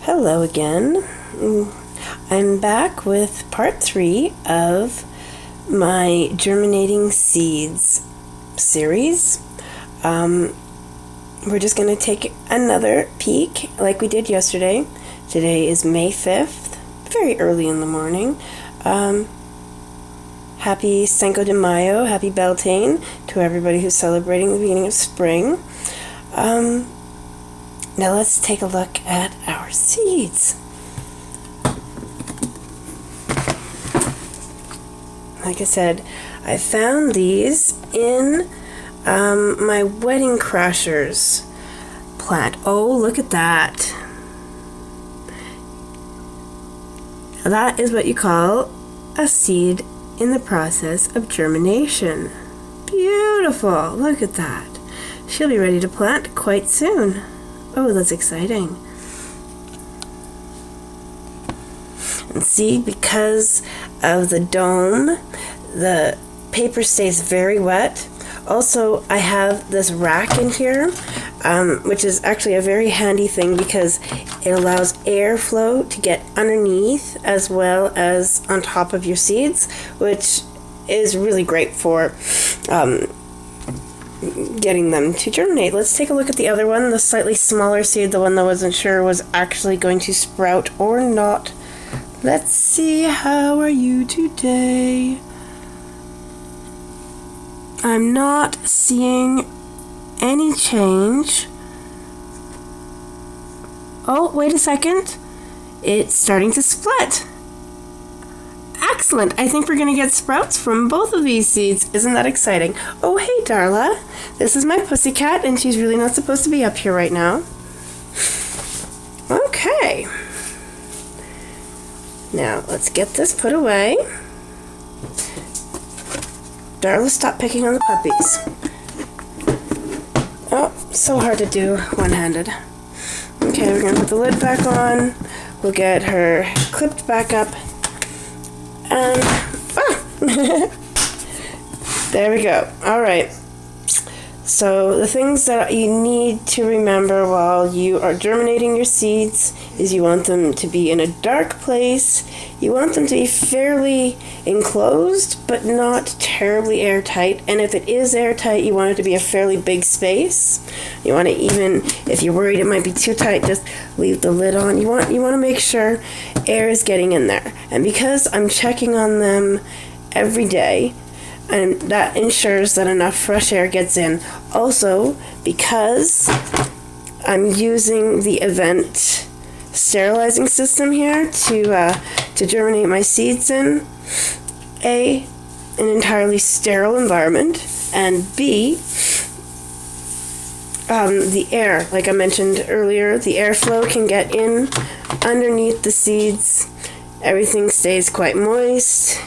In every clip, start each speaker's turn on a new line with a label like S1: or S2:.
S1: Hello again. I'm back with part 3 of my Germinating Seeds series. We're just going to take another peek like we did yesterday. Today is May 5th, very early in the morning. Happy Cinco de Mayo, happy Beltane to everybody who's celebrating the beginning of spring. Now let's take a look at our seeds. Like I said, I found these in my Wedding Crashers plant. Oh, look at that. That is what you call a seed in the process of germination. Beautiful. Look at that. She'll be ready to plant quite soon. Oh, that's exciting. And see, because of the dome, the paper stays very wet. Also, I have this rack in here, which is actually a very handy thing because it allows airflow to get underneath as well as on top of your seeds, which is really great for getting them to germinate. Let's take a look at the other one, the slightly smaller seed, the one that wasn't sure was actually going to sprout or not. Let's see, how are you today? I'm not seeing any change. Oh, wait a second. It's starting to split. Excellent. I think we're going to get sprouts from both of these seeds. Isn't that exciting? Oh, hey, Darla. This is my pussycat, and she's really not supposed to be up here right now. Okay. Now, let's get this put away. Darla, stop picking on the puppies. Oh, so hard to do one-handed. Okay, we're going to put the lid back on. We'll get her clipped back up. And, there we go. All right. So the things that you need to remember while you are germinating your seeds is you want them to be in a dark place. You want them to be fairly enclosed, but not terribly airtight. And if it is airtight, you want it to be a fairly big space. You want to, even if you're worried it might be too tight, just leave the lid on. You want to make sure air is getting in there. And because I'm checking on them every day, and that ensures that enough fresh air gets in. Also, because I'm using the event sterilizing system here to germinate my seeds in, A, an entirely sterile environment, and B, the air, like I mentioned earlier, the airflow can get in underneath the seeds. Everything stays quite moist.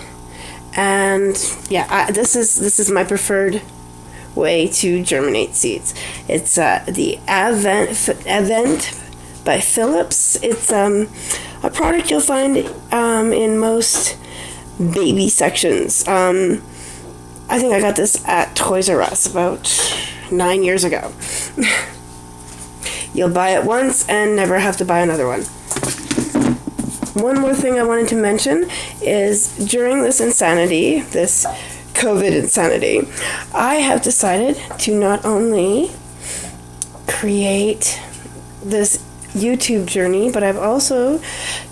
S1: And yeah, this is my preferred way to germinate seeds. It's the Advent by Philips. It's a product you'll find in most baby sections. I think I got this at Toys R Us about 9 years ago. You'll buy it once and never have to buy another one. One more thing I wanted to mention is during this insanity, this COVID insanity, I have decided to not only create this YouTube journey, but I've also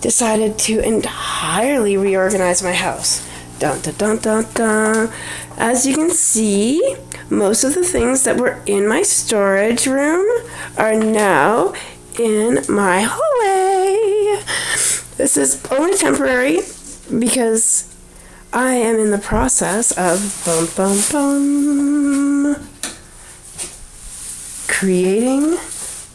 S1: decided to entirely reorganize my house. Dun, dun, dun, dun, dun. As you can see, most of the things that were in my storage room are now in my hallway. This is only temporary because I am in the process of creating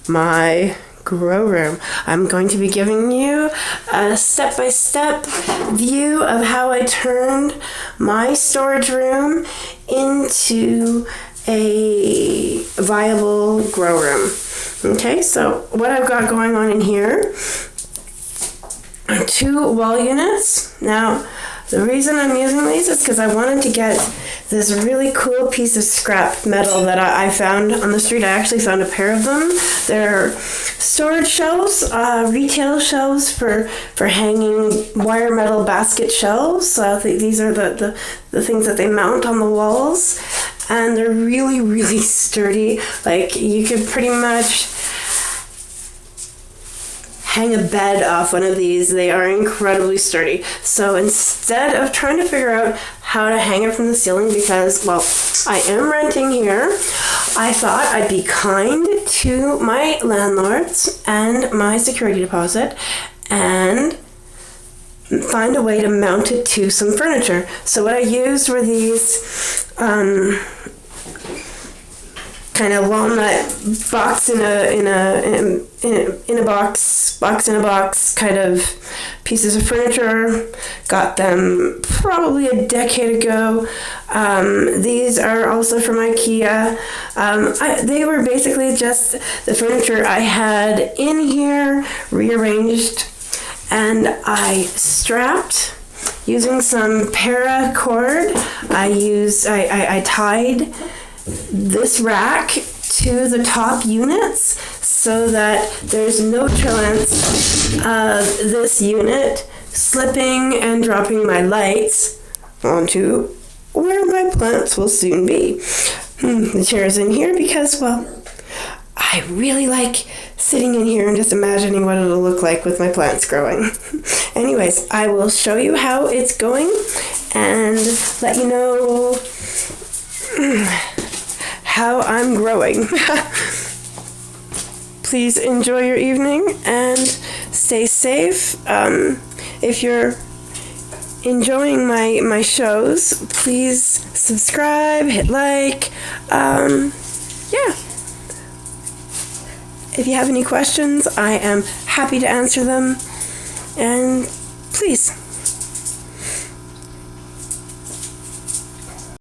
S1: my grow room. I'm going to be giving you a step-by-step view of how I turned my storage room into a viable grow room. Okay, so what I've got going on in here are 2 wall units. Now, The reason I'm using these is because I wanted to get this really cool piece of scrap metal that I found on the street. I actually found a pair of them. They're storage shelves, retail shelves for hanging wire metal basket shelves. These are the things that they mount on the walls. And they're really, really sturdy. Like, you could pretty much hang a bed off one of these. They are incredibly sturdy. So instead of trying to figure out how to hang it from the ceiling, because, well, I am renting here, I thought I'd be kind to my landlords and my security deposit and find a way to mount it to some furniture. So what I used were these kind of walnut box in a box kind of pieces of furniture. Got them probably a decade ago. These are also from IKEA. They were basically just the furniture I had in here rearranged, and I strapped using some paracord. I tied this rack to the top units so that there's no chance of this unit slipping and dropping my lights onto where my plants will soon be. The chair is in here because, well, I really like sitting in here and just imagining what it'll look like with my plants growing. Anyways, I will show you how it's going and let you know how I'm growing. Please enjoy your evening and stay safe. If you're enjoying my shows, please subscribe, hit like. Yeah. If you have any questions, I am happy to answer them. And please